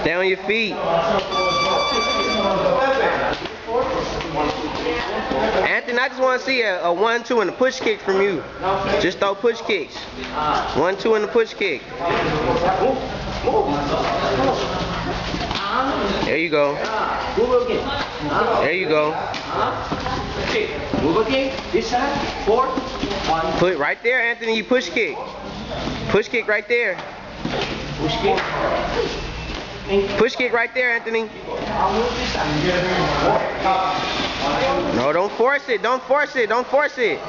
Stay on your feet. Anthony, I just want to see a 1-2 and a push kick from you. Just throw push kicks. 1-2 and a push kick. There you go. There you go. Move again. This side. 4, 1. Put right there, Anthony. You push kick. Push kick right there. Push kick. Push kick right there, Anthony. No, don't force it. Don't force it. Don't force it.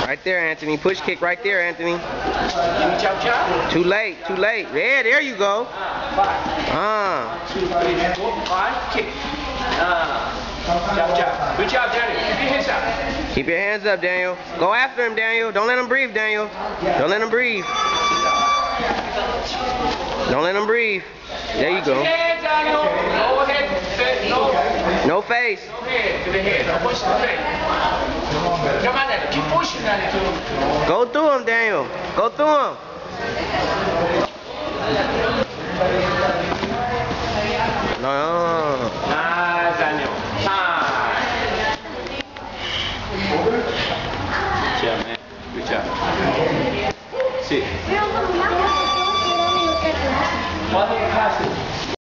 Right there, Anthony. Push kick right there, Anthony. Too late. Too late. Yeah, there you go. 2, 3, 4, 5. Kick. Good job, Daniel. Keep your hands up. Keep your hands up, Daniel. Go after him, Daniel. Don't let him breathe, Daniel. Don't let him breathe. Don't let him breathe. There you go. No face. No head to the head. No push to the face. Come on, then. Keep pushing that. Go through him, Daniel. Go through him. No. Daniel. Good job, man. Good job. Sit.